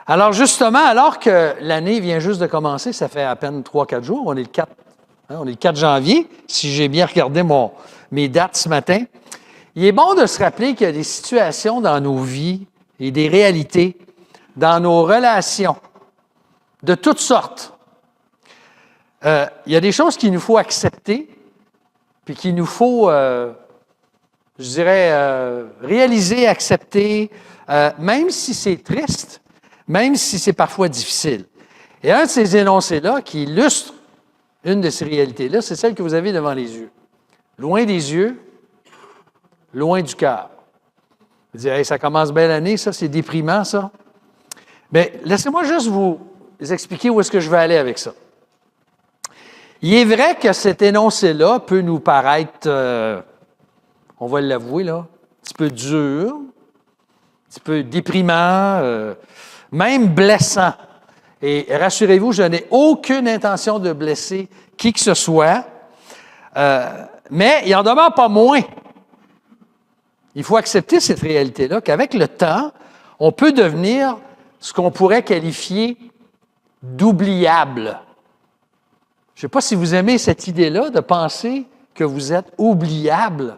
Alors justement, alors que l'année vient juste de commencer, ça fait à peine 3-4 jours, on est le 4, on est le 4 janvier, si j'ai bien regardé mes dates ce matin, il est bon de se rappeler qu'il y a des situations dans nos vies et des réalités dans nos relations de toutes sortes. Il y a des choses qu'il nous faut accepter, puis qu'il nous faut, réaliser, accepter, même si c'est triste, même si c'est parfois difficile. Et un de ces énoncés-là qui illustre une de ces réalités-là, c'est celle que vous avez devant les yeux. Loin des yeux, loin du cœur. Vous dites, hey, ça commence belle l'année, ça, c'est déprimant, ça. Mais laissez-moi juste vous expliquer où est-ce que je vais aller avec ça. Il est vrai que cet énoncé-là peut nous paraître, on va l'avouer, là, un petit peu dur, un petit peu déprimant, même blessant. Et rassurez-vous, je n'ai aucune intention de blesser qui que ce soit, mais il n'en demeure pas moins. Il faut accepter cette réalité-là, qu'avec le temps, on peut devenir ce qu'on pourrait qualifier d'oubliable. Je ne sais pas si vous aimez cette idée-là de penser que vous êtes oubliable.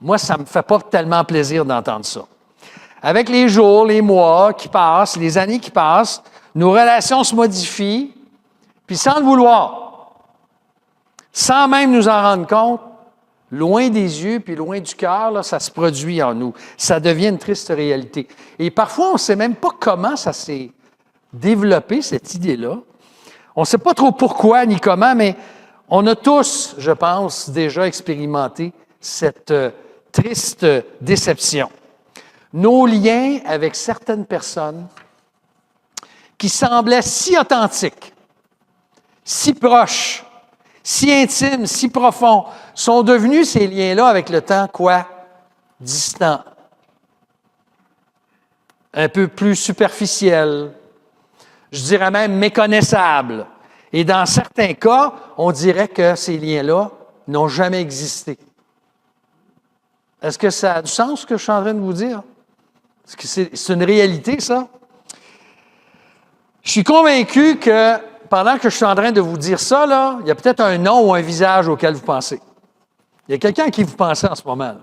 Moi, ça ne me fait pas tellement plaisir d'entendre ça. Avec les jours, les mois qui passent, les années qui passent, nos relations se modifient, puis sans le vouloir, sans même nous en rendre compte, loin des yeux puis loin du cœur, là, ça se produit en nous. Ça devient une triste réalité. Et parfois, on ne sait même pas comment ça s'est développé, cette idée-là. On ne sait pas trop pourquoi ni comment, mais on a tous, je pense, déjà expérimenté cette triste déception. Nos liens avec certaines personnes qui semblaient si authentiques, si proches, si intimes, si profonds, sont devenus ces liens-là avec le temps, quoi? Distants. Un peu plus superficiels. Je dirais même méconnaissables. Et dans certains cas, on dirait que ces liens-là n'ont jamais existé. Est-ce que ça a du sens, ce que je suis en train de vous dire? Est-ce que c'est une réalité, ça? Je suis convaincu que pendant que je suis en train de vous dire ça, là, il y a peut-être un nom ou un visage auquel vous pensez. Il y a quelqu'un à qui vous pensez en ce moment, là,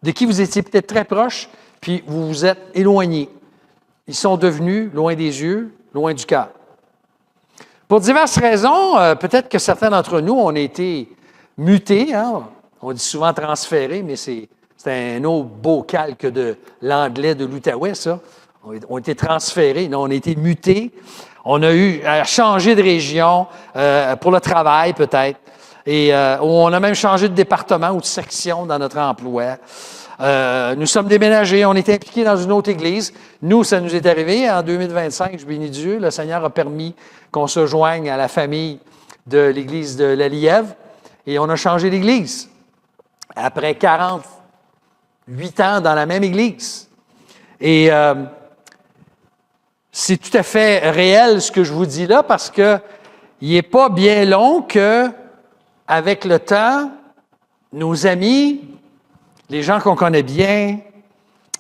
de qui vous étiez peut-être très proche, puis vous vous êtes éloigné. Ils sont devenus loin des yeux, loin du cœur. Pour diverses raisons, peut-être que certains d'entre nous ont été mutés, hein? On dit souvent transférés, mais c'est un autre beau calque de l'anglais de l'Outaouais, ça. On a été transférés, non, on a été mutés. On a eu à changer de région pour le travail, peut-être. Et on a même changé de département ou de section dans notre emploi. Nous sommes déménagés, on était impliqués dans une autre église. Nous, ça nous est arrivé en 2025, je bénis Dieu. Le Seigneur a permis qu'on se joigne à la famille de l'église de la Lièvre. Et on a changé d'église. Après 48 ans dans la même église. Et c'est tout à fait réel ce que je vous dis là, parce que il n'est pas bien long que, avec le temps, nos amis, les gens qu'on connaît bien,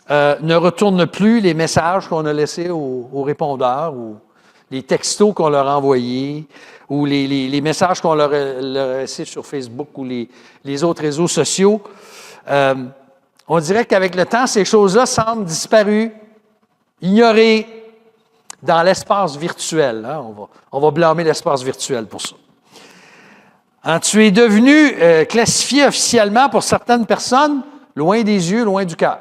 ne retournent plus les messages qu'on a laissés au répondeur ou les textos qu'on leur a envoyés ou les messages qu'on leur a laissés sur Facebook ou les autres réseaux sociaux. On dirait qu'avec le temps, ces choses-là semblent disparues, ignorées dans l'espace virtuel. Hein? On va blâmer l'espace virtuel pour ça. Tu es devenu classifié officiellement pour certaines personnes loin des yeux, loin du cœur.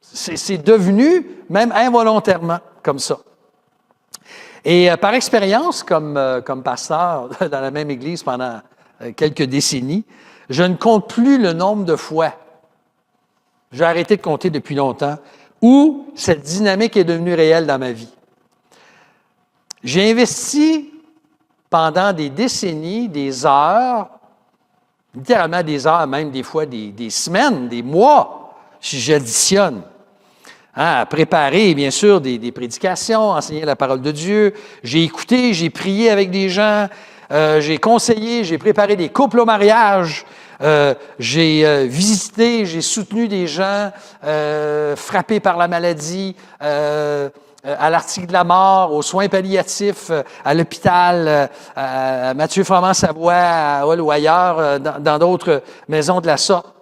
C'est devenu, même involontairement, comme ça. Et par expérience, comme pasteur dans la même église pendant quelques décennies, je ne compte plus le nombre de fois, j'ai arrêté de compter depuis longtemps, où cette dynamique est devenue réelle dans ma vie. J'ai investi pendant des décennies, des heures, littéralement des heures, même des fois des semaines, des mois, si j'additionne, à préparer, bien sûr, des prédications, enseigner la parole de Dieu. J'ai écouté, j'ai prié avec des gens, j'ai conseillé, j'ai préparé des couples au mariage, j'ai visité, j'ai soutenu des gens frappés par la maladie, à l'article de la mort, aux soins palliatifs, à l'hôpital, à Mathieu Froment-Savoie, à Hull ou ailleurs, dans d'autres maisons de la sorte.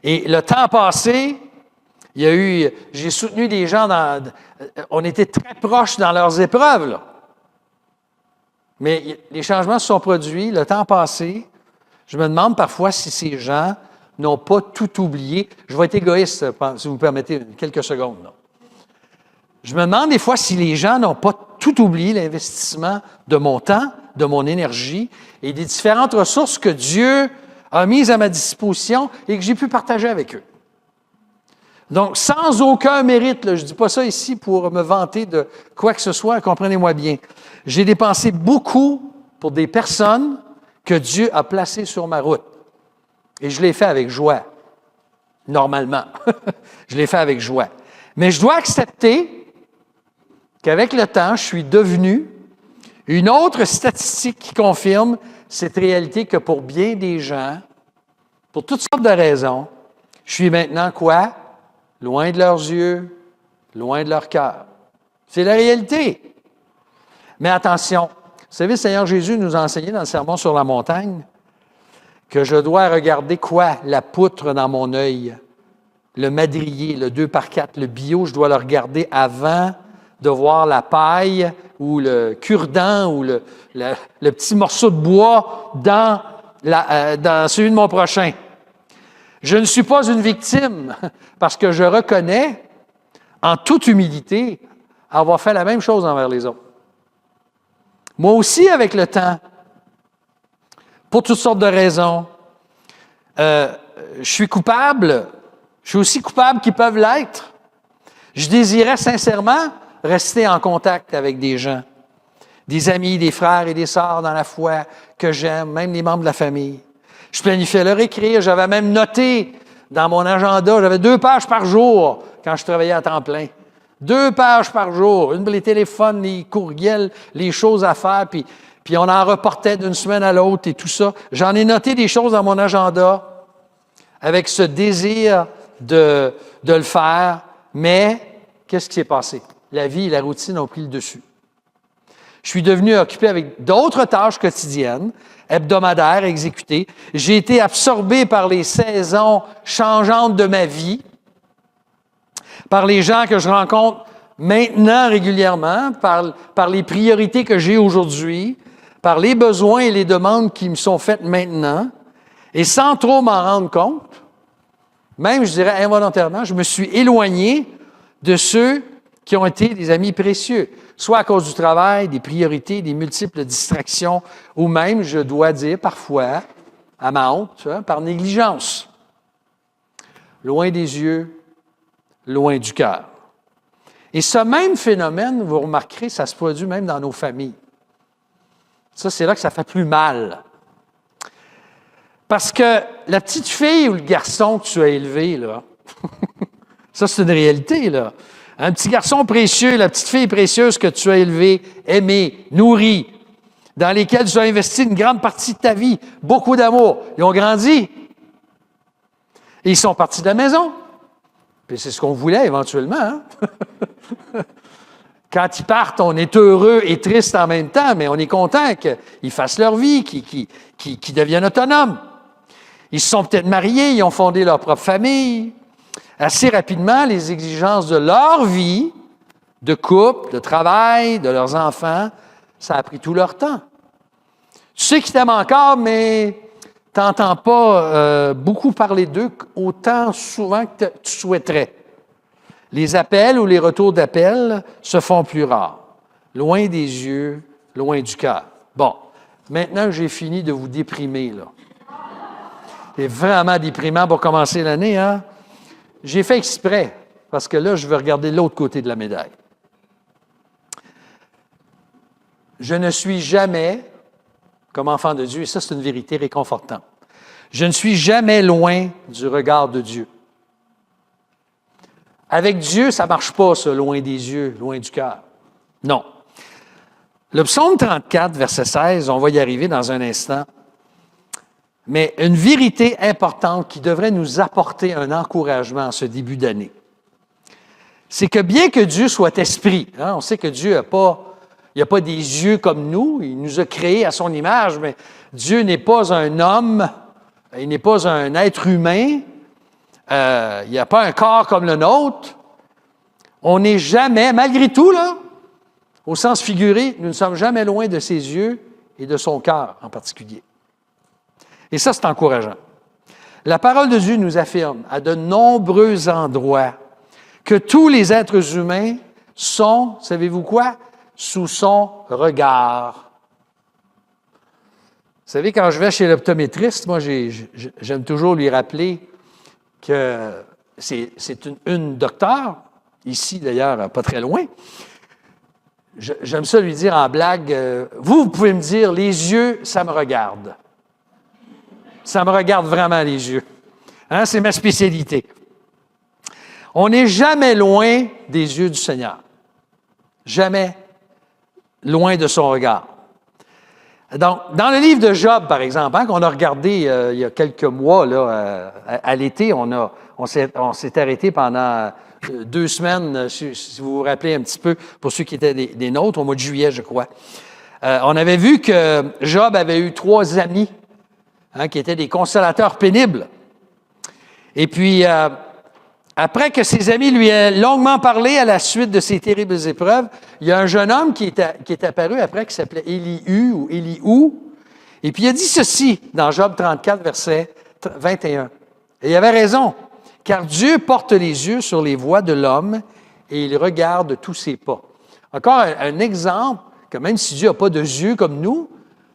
Et le temps passé, j'ai soutenu des gens on était très proches dans leurs épreuves, là. Mais les changements se sont produits, le temps passé. Je me demande parfois si ces gens n'ont pas tout oublié. Je vais être égoïste, si vous me permettez quelques secondes, là. Je me demande des fois si les gens n'ont pas tout oublié, l'investissement de mon temps, de mon énergie et des différentes ressources que Dieu a mises à ma disposition et que j'ai pu partager avec eux. Donc, sans aucun mérite, là, je ne dis pas ça ici pour me vanter de quoi que ce soit, comprenez-moi bien. J'ai dépensé beaucoup pour des personnes que Dieu a placées sur ma route. Et je l'ai fait avec joie, normalement. Je l'ai fait avec joie. Mais je dois accepter qu'avec le temps, je suis devenu une autre statistique qui confirme cette réalité que pour bien des gens, pour toutes sortes de raisons, je suis maintenant quoi? Loin de leurs yeux, loin de leur cœur. C'est la réalité. Mais attention, vous savez, le Seigneur Jésus nous a enseigné dans le Sermon sur la montagne que je dois regarder quoi? La poutre dans mon œil, le madrier, le 2x4, le bio, je dois le regarder avant de voir la paille ou le cure-dent ou le petit morceau de bois dans celui de mon prochain. Je ne suis pas une victime parce que je reconnais en toute humilité avoir fait la même chose envers les autres. Moi aussi, avec le temps, pour toutes sortes de raisons, je suis coupable. Je suis aussi coupable qu'ils peuvent l'être. Je désirais sincèrement rester en contact avec des gens, des amis, des frères et des sœurs dans la foi que j'aime, même les membres de la famille. Je planifiais leur écrire, j'avais même noté dans mon agenda, j'avais 2 pages par jour quand je travaillais à temps plein. 2 pages par jour, une pour les téléphones, les courriels, les choses à faire, puis on en reportait d'une semaine à l'autre et tout ça. J'en ai noté des choses dans mon agenda avec ce désir de le faire, mais qu'est-ce qui s'est passé? La vie et la routine ont pris le dessus. Je suis devenu occupé avec d'autres tâches quotidiennes, hebdomadaires, exécutées. J'ai été absorbé par les saisons changeantes de ma vie, par les gens que je rencontre maintenant régulièrement, par les priorités que j'ai aujourd'hui, par les besoins et les demandes qui me sont faites maintenant, et sans trop m'en rendre compte, même, je dirais involontairement, je me suis éloigné de ceux qui ont été des amis précieux, soit à cause du travail, des priorités, des multiples distractions, ou même, je dois dire parfois, à ma honte, par négligence. Loin des yeux, loin du cœur. Et ce même phénomène, vous remarquerez, ça se produit même dans nos familles. Ça, c'est là que ça fait plus mal. Parce que la petite fille ou le garçon que tu as élevé, là, ça, c'est une réalité, là. Un petit garçon précieux, la petite fille précieuse que tu as élevée, aimée, nourrie, dans lesquels tu as investi une grande partie de ta vie, beaucoup d'amour. Ils ont grandi. Et ils sont partis de la maison. Puis c'est ce qu'on voulait éventuellement. Hein? Quand ils partent, on est heureux et triste en même temps, mais on est content qu'ils fassent leur vie, qu'ils deviennent autonomes. Ils se sont peut-être mariés, ils ont fondé leur propre famille. Assez rapidement, les exigences de leur vie, de couple, de travail, de leurs enfants, ça a pris tout leur temps. Tu sais qu'ils t'aiment encore, mais tu n'entends pas beaucoup parler d'eux autant souvent que tu souhaiterais. Les appels ou les retours d'appels se font plus rares. Loin des yeux, loin du cœur. Bon, maintenant que j'ai fini de vous déprimer, là. C'est vraiment déprimant pour commencer l'année, hein? J'ai fait exprès, parce que là, je veux regarder l'autre côté de la médaille. Je ne suis jamais, comme enfant de Dieu, et ça, c'est une vérité réconfortante, je ne suis jamais loin du regard de Dieu. Avec Dieu, ça ne marche pas, ça, loin des yeux, loin du cœur. Non. Le psaume 34, verset 16, on va y arriver dans un instant, mais une vérité importante qui devrait nous apporter un encouragement en ce début d'année. c'est que bien que Dieu soit esprit, on sait que Dieu n'a pas des yeux comme nous, il nous a créés à son image, mais Dieu n'est pas un homme, il n'est pas un être humain, il n'y a pas un corps comme le nôtre. On n'est jamais, malgré tout, là, au sens figuré, nous ne sommes jamais loin de ses yeux et de son cœur en particulier. Et ça, c'est encourageant. La parole de Dieu nous affirme à de nombreux endroits que tous les êtres humains sont, savez-vous quoi, sous son regard. Vous savez, quand je vais chez l'optométriste, moi, j'aime toujours lui rappeler que c'est une docteure, ici d'ailleurs, pas très loin. J'aime ça lui dire en blague, vous pouvez me dire, les yeux, ça me regarde. Ça me regarde vraiment les yeux. Hein, c'est ma spécialité. On n'est jamais loin des yeux du Seigneur. Jamais loin de son regard. Donc, dans le livre de Job, par exemple, qu'on a regardé il y a quelques mois, là, à l'été, on s'est arrêté pendant 2 semaines, si vous vous rappelez un petit peu, pour ceux qui étaient des nôtres, au mois de juillet, je crois. On avait vu que Job avait eu 3 amis qui étaient des consolateurs pénibles. Et puis, après que ses amis lui aient longuement parlé à la suite de ces terribles épreuves, il y a un jeune homme qui est apparu après, qui s'appelait Élihu ou Élihu. Et puis il a dit ceci dans Job 34, verset 21. Et il avait raison, car Dieu porte les yeux sur les voies de l'homme et il regarde tous ses pas. Encore un exemple que même si Dieu n'a pas de yeux comme nous,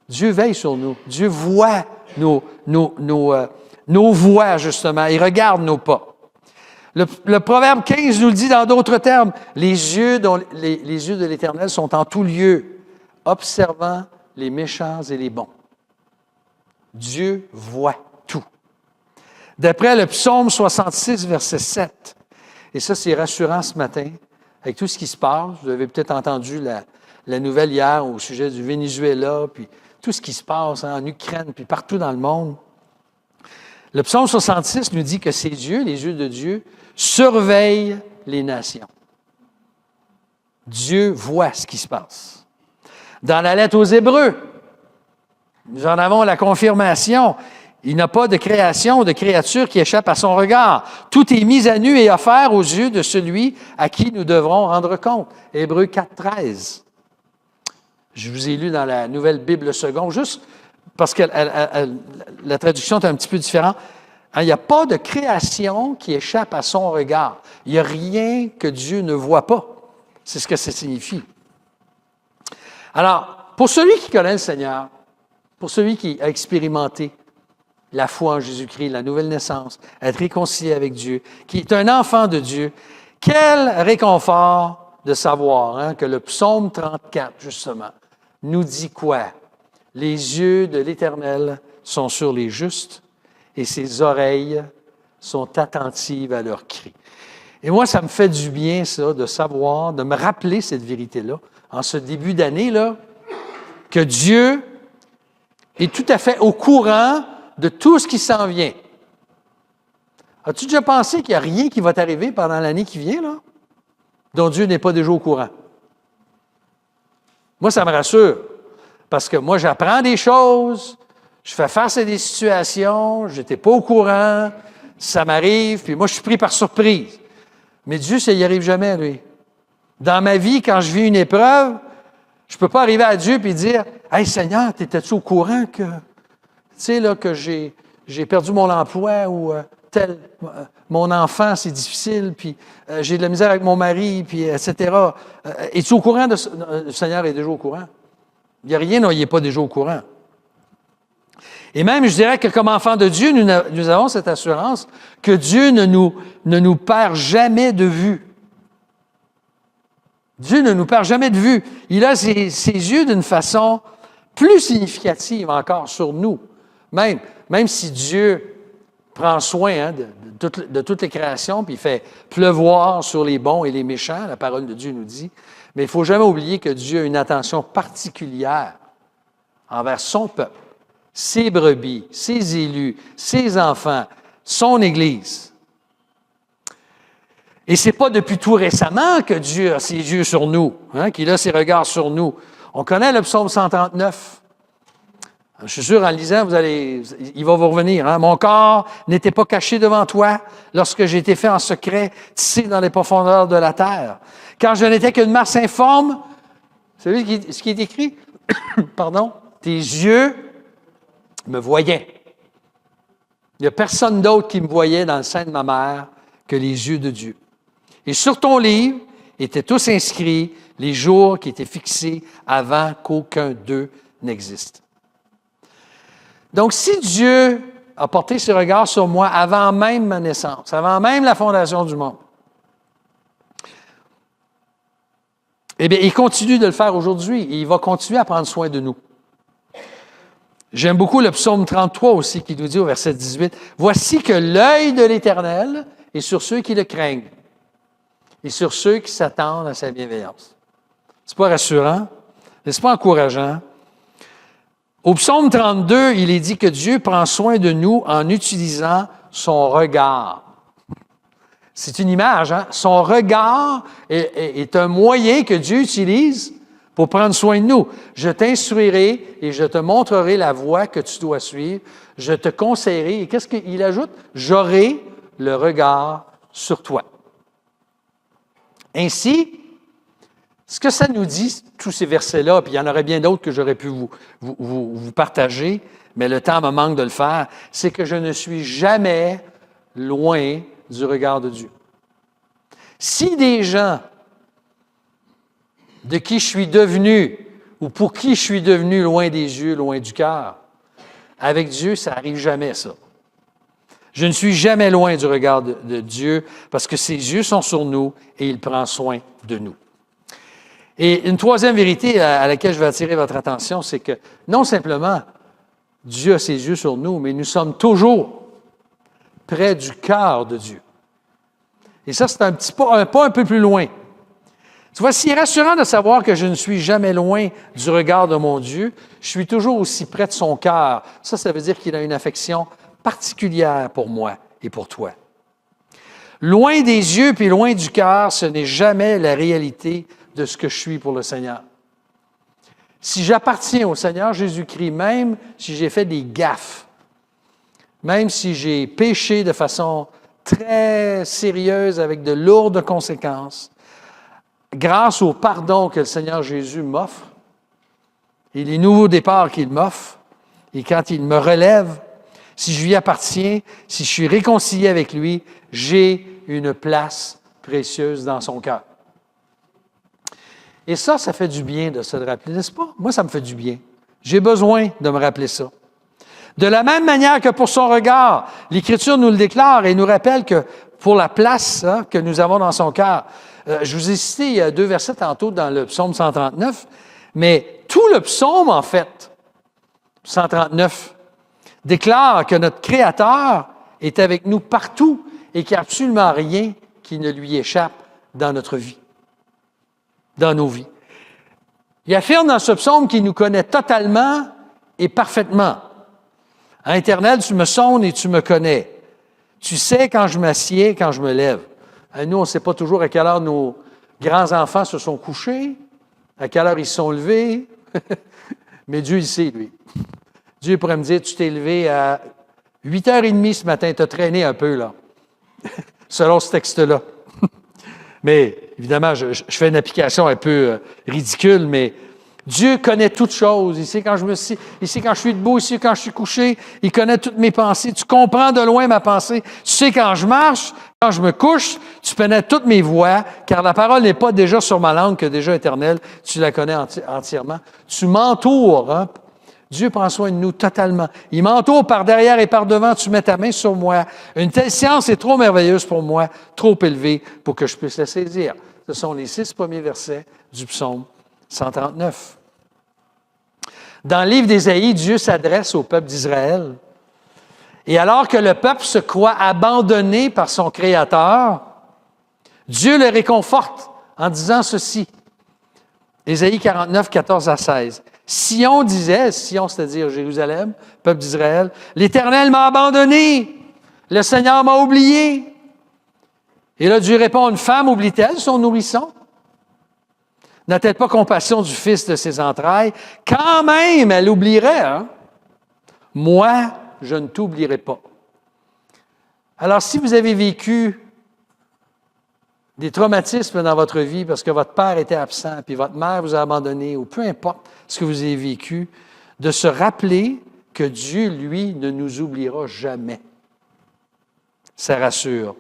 Dieu veille sur nous. Dieu voit nos voies, justement. Il regarde nos pas. Le Proverbe 15 nous le dit dans d'autres termes. Les yeux de l'Éternel sont en tout lieu, observant les méchants et les bons. Dieu voit tout. D'après le psaume 66, verset 7, et ça c'est rassurant ce matin, avec tout ce qui se passe, vous avez peut-être entendu la nouvelle hier au sujet du Venezuela, puis tout ce qui se passe en Ukraine, puis partout dans le monde. Le psaume 66 nous dit que ses yeux, les yeux de Dieu, surveillent les nations. Dieu voit ce qui se passe. Dans la lettre aux Hébreux, nous en avons la confirmation. Il n'a pas de création ou de créature qui échappe à son regard. Tout est mis à nu et offert aux yeux de celui à qui nous devrons rendre compte. Hébreux 4, 13. Je vous ai lu dans la Nouvelle Bible seconde, juste parce que la traduction est un petit peu différente. Il n'y a pas de création qui échappe à son regard. Il n'y a rien que Dieu ne voit pas. C'est ce que ça signifie. Alors, pour celui qui connaît le Seigneur, pour celui qui a expérimenté la foi en Jésus-Christ, la nouvelle naissance, être réconcilié avec Dieu, qui est un enfant de Dieu, quel réconfort de savoir que le psaume 34, justement, nous dit quoi? Les yeux de l'Éternel sont sur les justes et ses oreilles sont attentives à leurs cris. Et moi, ça me fait du bien, ça, de savoir, de me rappeler cette vérité-là, en ce début d'année-là, que Dieu est tout à fait au courant de tout ce qui s'en vient. As-tu déjà pensé qu'il n'y a rien qui va t'arriver pendant l'année qui vient, là, dont Dieu n'est pas déjà au courant? Moi, ça me rassure, parce que moi, j'apprends des choses, je fais face à des situations, je n'étais pas au courant, ça m'arrive, puis moi, je suis pris par surprise. Mais Dieu, ça n'y arrive jamais, lui. Dans ma vie, quand je vis une épreuve, je ne peux pas arriver à Dieu et dire « Hey, Seigneur, t'étais-tu au courant que, tu sais, là, que j'ai perdu mon emploi ou mon enfant, c'est difficile, puis j'ai de la misère avec mon mari, puis etc. Es-tu au courant de ça? » Le Seigneur est déjà au courant. Il n'y a rien, non, il n'est pas déjà au courant. Et même, je dirais que comme enfants de Dieu, nous avons cette assurance que Dieu ne nous perd jamais de vue. Dieu ne nous perd jamais de vue. Il a ses yeux d'une façon plus significative encore sur nous. Même si Dieu prend soin de toutes les créations, puis il fait pleuvoir sur les bons et les méchants, la parole de Dieu nous dit, mais il ne faut jamais oublier que Dieu a une attention particulière envers son peuple, ses brebis, ses élus, ses enfants, son Église. Et ce n'est pas depuis tout récemment que Dieu a ses yeux sur nous, qu'il a ses regards sur nous. On connaît le psaume 139. Je suis sûr, en lisant, il va vous revenir. Mon corps n'était pas caché devant toi lorsque j'ai été fait en secret, tissé dans les profondeurs de la terre. Quand je n'étais qu'une masse informe, vous savez ce qui est écrit? Pardon? Tes yeux me voyaient. Il n'y a personne d'autre qui me voyait dans le sein de ma mère que les yeux de Dieu. Et sur ton livre étaient tous inscrits les jours qui étaient fixés avant qu'aucun d'eux n'existe. Donc, si Dieu a porté ses regards sur moi avant même ma naissance, avant même la fondation du monde, eh bien, il continue de le faire aujourd'hui et il va continuer à prendre soin de nous. J'aime beaucoup le psaume 33 aussi qui nous dit au verset 18, « Voici que l'œil de l'Éternel est sur ceux qui le craignent et sur ceux qui s'attendent à sa bienveillance. » C'est pas rassurant? C'est pas encourageant? Au psaume 32, il est dit que Dieu prend soin de nous en utilisant son regard. C'est une image, hein? Son regard est un moyen que Dieu utilise pour prendre soin de nous. Je t'instruirai et je te montrerai la voie que tu dois suivre. Je te conseillerai. Et qu'est-ce qu'il ajoute? J'aurai le regard sur toi. Ainsi, ce que ça nous dit, tous ces versets-là, puis il y en aurait bien d'autres que j'aurais pu vous partager, mais le temps me manque de le faire, c'est que je ne suis jamais loin du regard de Dieu. Si des gens de qui je suis devenu ou pour qui je suis devenu loin des yeux, loin du cœur, avec Dieu, ça n'arrive jamais, ça. Je ne suis jamais loin du regard de Dieu parce que ses yeux sont sur nous et il prend soin de nous. Et une troisième vérité à laquelle je vais attirer votre attention, c'est que non simplement Dieu a ses yeux sur nous, mais nous sommes toujours près du cœur de Dieu. Et ça, c'est un pas un peu plus loin. Tu vois, s'il est rassurant de savoir que je ne suis jamais loin du regard de mon Dieu, je suis toujours aussi près de son cœur. Ça veut dire qu'il a une affection particulière pour moi et pour toi. Loin des yeux puis loin du cœur, ce n'est jamais la réalité de ce que je suis pour le Seigneur. Si j'appartiens au Seigneur Jésus-Christ, même si j'ai fait des gaffes, même si j'ai péché de façon très sérieuse avec de lourdes conséquences, grâce au pardon que le Seigneur Jésus m'offre et les nouveaux départs qu'il m'offre, et quand il me relève, si je lui appartiens, si je suis réconcilié avec lui, j'ai une place précieuse dans son cœur. Et ça fait du bien de se le rappeler, n'est-ce pas? Moi, ça me fait du bien. J'ai besoin de me rappeler ça. De la même manière que pour son regard, l'Écriture nous le déclare et nous rappelle que pour la place que nous avons dans son cœur, je vous ai cité 2 versets tantôt dans le psaume 139, mais tout le psaume, en fait, 139, déclare que notre Créateur est avec nous partout et qu'il n'y a absolument rien qui ne lui échappe dans notre vie, dans nos vies. Il affirme dans ce psaume qu'il nous connaît totalement et parfaitement. Éternel, tu me sondes et tu me connais. Tu sais quand je m'assieds, quand je me lève. Nous, on ne sait pas toujours à quelle heure nos grands-enfants se sont couchés, à quelle heure ils se sont levés, mais Dieu, il sait, lui. Dieu pourrait me dire, tu t'es levé à 8h30 ce matin, tu as traîné un peu, là, selon ce texte-là. Mais, évidemment, je fais une application un peu ridicule, mais Dieu connaît toutes choses. Il sait quand je suis debout, il sait quand je suis couché, il connaît toutes mes pensées. Tu comprends de loin ma pensée. Tu sais quand je marche, quand je me couche, tu connais toutes mes voies, car la parole n'est pas déjà sur ma langue que déjà éternelle, tu la connais entièrement. Tu m'entoures, hein? Dieu prend soin de nous totalement. Il m'entoure par derrière et par devant, tu mets ta main sur moi. Une telle science est trop merveilleuse pour moi, trop élevée pour que je puisse la saisir. Ce sont les 6 premiers versets du psaume 139. Dans le livre d'Ésaïe, Dieu s'adresse au peuple d'Israël. Et alors que le peuple se croit abandonné par son Créateur, Dieu le réconforte en disant ceci. Ésaïe 49, 14 à 16. Sion disait, Sion c'est-à-dire Jérusalem, peuple d'Israël, « L'Éternel m'a abandonné, le Seigneur m'a oublié. » Et là, Dieu répond, une femme oublie-t-elle son nourrisson? N'a-t-elle pas compassion du fils de ses entrailles? Quand même, elle oublierait, hein? Moi, je ne t'oublierai pas. Alors, si vous avez vécu des traumatismes dans votre vie parce que votre père était absent, puis votre mère vous a abandonné, ou peu importe ce que vous avez vécu, de se rappeler que Dieu, lui, ne nous oubliera jamais. Ça rassure.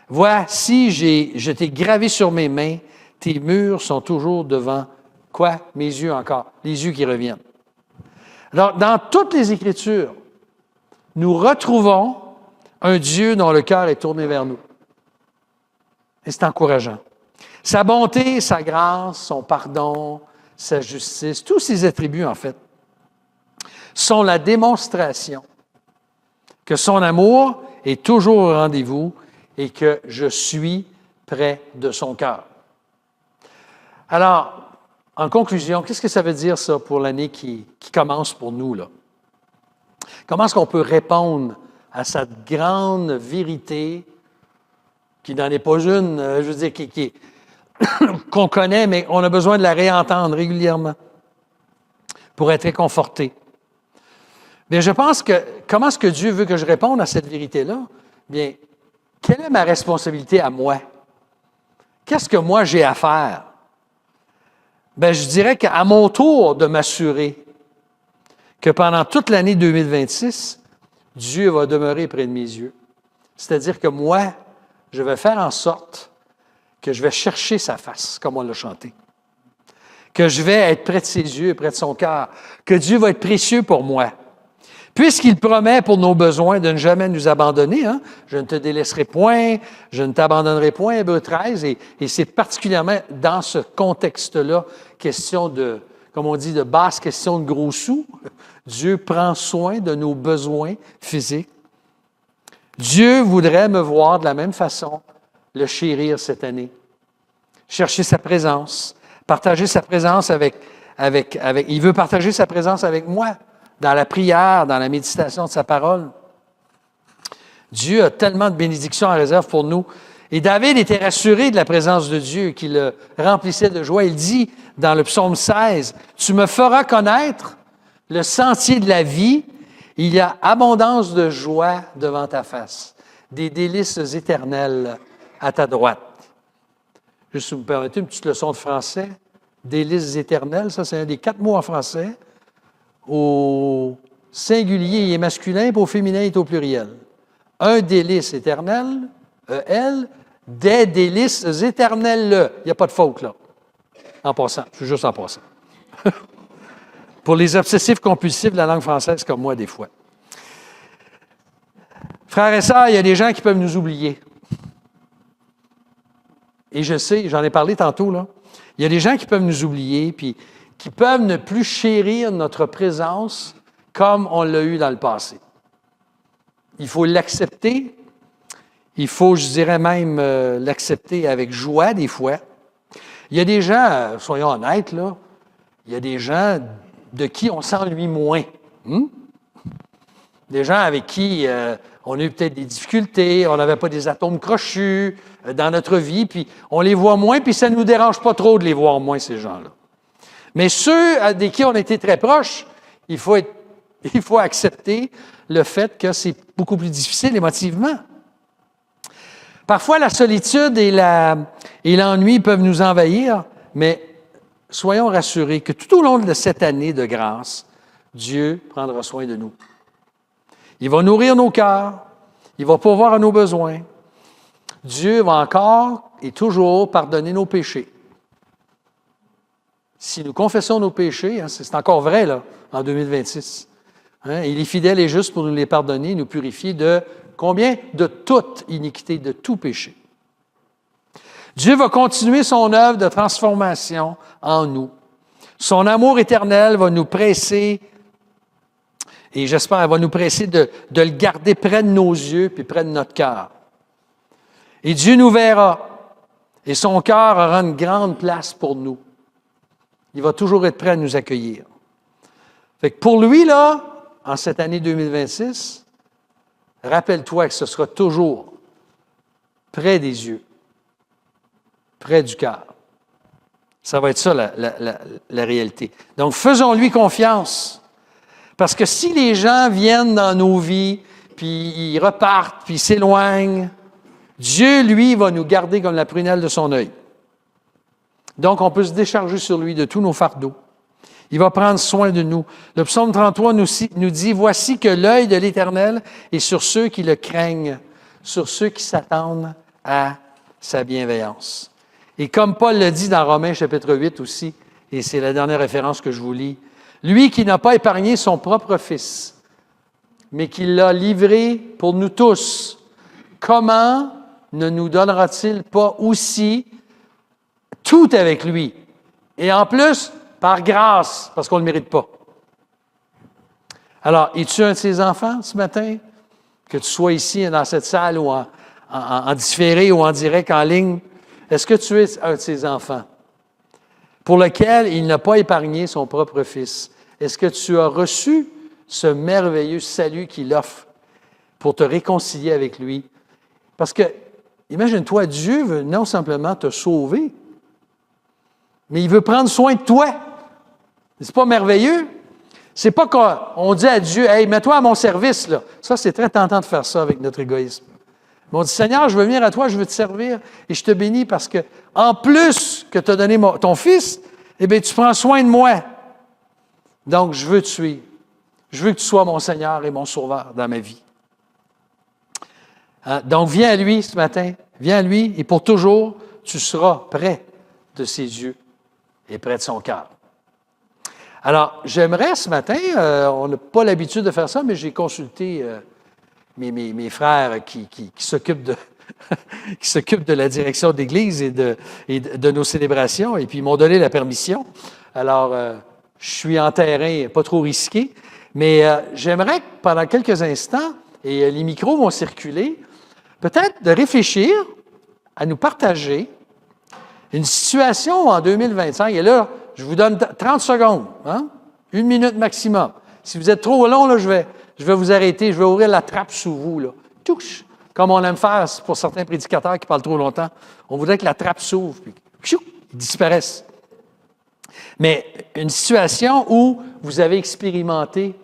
Voici, je t'ai gravé sur mes mains, tes murs sont toujours devant, quoi? Mes yeux encore, les yeux qui reviennent. Alors, dans toutes les Écritures, nous retrouvons un Dieu dont le cœur est tourné vers nous. Et c'est encourageant. Sa bonté, sa grâce, son pardon, sa justice, tous ces attributs, en fait, sont la démonstration que son amour est toujours au rendez-vous et que je suis près de son cœur. Alors, en conclusion, qu'est-ce que ça veut dire, ça, pour l'année qui commence pour nous, là? Comment est-ce qu'on peut répondre à cette grande vérité qui n'en est pas une, je veux dire, qu'on connaît, mais on a besoin de la réentendre régulièrement pour être réconforté. Bien, je pense que, comment est-ce que Dieu veut que je réponde à cette vérité-là? Bien, quelle est ma responsabilité à moi? Qu'est-ce que moi j'ai à faire? Bien, je dirais qu'à mon tour de m'assurer que pendant toute l'année 2026, Dieu va demeurer près de mes yeux. C'est-à-dire que moi, je vais faire en sorte que je vais chercher sa face, comme on l'a chanté. Que je vais être près de ses yeux, près de son cœur. Que Dieu va être précieux pour moi. Puisqu'il promet pour nos besoins de ne jamais nous abandonner, hein? Je ne te délaisserai point, je ne t'abandonnerai point, Hébreux 13, et c'est particulièrement dans ce contexte-là, question de, comme on dit, de basse question de gros sous. Dieu prend soin de nos besoins physiques. Dieu voudrait me voir de la même façon, le chérir cette année. Chercher sa présence, partager sa présence avec il veut partager sa présence avec moi, dans la prière, dans la méditation de sa parole. Dieu a tellement de bénédictions en réserve pour nous. Et David était rassuré de la présence de Dieu, qui le remplissait de joie. Il dit dans le psaume 16, « Tu me feras connaître le sentier de la vie. Il y a abondance de joie devant ta face, des délices éternelles à ta droite. » Juste si vous me permettez une petite leçon de français. Délices éternelles, ça c'est un des 4 mots en français. Au singulier, il est masculin, puis au féminin, il est au pluriel. Un délice éternel, E-L, des délices éternelles. Il n'y a pas de faute, là. En passant, je suis juste en passant. Pour les obsessifs compulsifs de la langue française, comme moi, des fois. Frères et sœurs, il y a des gens qui peuvent nous oublier. Et je sais, j'en ai parlé tantôt, là. Il y a des gens qui peuvent nous oublier, puis qui peuvent ne plus chérir notre présence comme on l'a eu dans le passé. Il faut l'accepter. Il faut, je dirais même, l'accepter avec joie des fois. Il y a des gens, soyons honnêtes, là, il y a des gens de qui on s'ennuie moins. Des gens avec qui on a eu peut-être des difficultés, on n'avait pas des atomes crochus dans notre vie, puis on les voit moins, puis ça ne nous dérange pas trop de les voir moins, ces gens-là. Mais ceux de qui on a été très proches, il faut accepter le fait que c'est beaucoup plus difficile émotivement. Parfois, la solitude et l'ennui peuvent nous envahir, mais soyons rassurés que tout au long de cette année de grâce, Dieu prendra soin de nous. Il va nourrir nos cœurs, il va pourvoir à nos besoins. Dieu va encore et toujours pardonner nos péchés. Si nous confessons nos péchés, hein, c'est encore vrai là, en 2026, hein, il est fidèle et juste pour nous les pardonner, nous purifier de combien? De toute iniquité, de tout péché. Dieu va continuer son œuvre de transformation en nous. Son amour éternel va nous presser, et j'espère, elle va nous presser de le garder près de nos yeux puis près de notre cœur. Et Dieu nous verra, et son cœur aura une grande place pour nous. Il va toujours être prêt à nous accueillir. Fait que pour lui, là, en cette année 2026, rappelle-toi que ce sera toujours près des yeux, près du cœur. Ça va être ça la réalité. Donc, faisons-lui confiance. Parce que si les gens viennent dans nos vies, puis ils repartent, puis ils s'éloignent, Dieu, lui, va nous garder comme la prunelle de son œil. Donc, on peut se décharger sur lui de tous nos fardeaux. Il va prendre soin de nous. Le psaume 33 nous dit, « Voici que l'œil de l'Éternel est sur ceux qui le craignent, sur ceux qui s'attendent à sa bienveillance. » Et comme Paul le dit dans Romains chapitre 8 aussi, et c'est la dernière référence que je vous lis, « Lui qui n'a pas épargné son propre Fils, mais qui l'a livré pour nous tous, comment ne nous donnera-t-il pas aussi tout avec lui? Et en plus, par grâce, parce qu'on ne le mérite pas. » Alors, es-tu un de ses enfants ce matin? Que tu sois ici, dans cette salle, ou en différé, ou en direct, en ligne. Est-ce que tu es un de ses enfants? Pour lequel il n'a pas épargné son propre Fils. Est-ce que tu as reçu ce merveilleux salut qu'il offre pour te réconcilier avec lui? Parce que, imagine-toi, Dieu veut non simplement te sauver, mais il veut prendre soin de toi. C'est pas merveilleux? C'est pas qu'on dit à Dieu, « Hey, mets-toi à mon service, là. » Ça, c'est très tentant de faire ça avec notre égoïsme. Mais on dit, « Seigneur, je veux venir à toi, je veux te servir, et je te bénis parce que, en plus que tu as donné ton Fils, eh bien, tu prends soin de moi. Donc, je veux te suivre. Je veux que tu sois mon Seigneur et mon Sauveur dans ma vie. » Donc, viens à lui ce matin. Viens à lui, et pour toujours, tu seras près de ses yeux et près de son cœur. Alors, j'aimerais ce matin, on n'a pas l'habitude de faire ça, mais j'ai consulté mes frères qui s'occupent de qui s'occupent de la direction d'Église et de nos célébrations, et puis ils m'ont donné la permission. Alors, je suis en terrain pas trop risqué, mais j'aimerais que pendant quelques instants, et les micros vont circuler, peut-être de réfléchir à nous partager une situation en 2025, et là, je vous donne 30 secondes, 1 minute maximum. Si vous êtes trop long, là, je vais vous arrêter, je vais ouvrir la trappe sous vous, là. Touche! Comme on aime faire pour certains prédicateurs qui parlent trop longtemps. On voudrait que la trappe s'ouvre, puis ils disparaissent. Mais une situation où vous avez expérimenté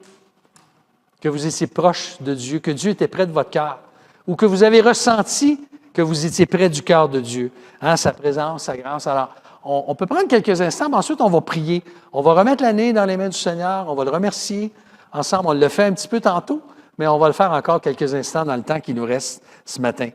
que vous étiez proche de Dieu, que Dieu était près de votre cœur, ou que vous avez ressenti que vous étiez près du cœur de Dieu, sa présence, sa grâce. Alors, on peut prendre quelques instants, mais ensuite, on va prier. On va remettre l'année dans les mains du Seigneur, on va le remercier ensemble. On le fait un petit peu tantôt, mais on va le faire encore quelques instants dans le temps qui nous reste ce matin.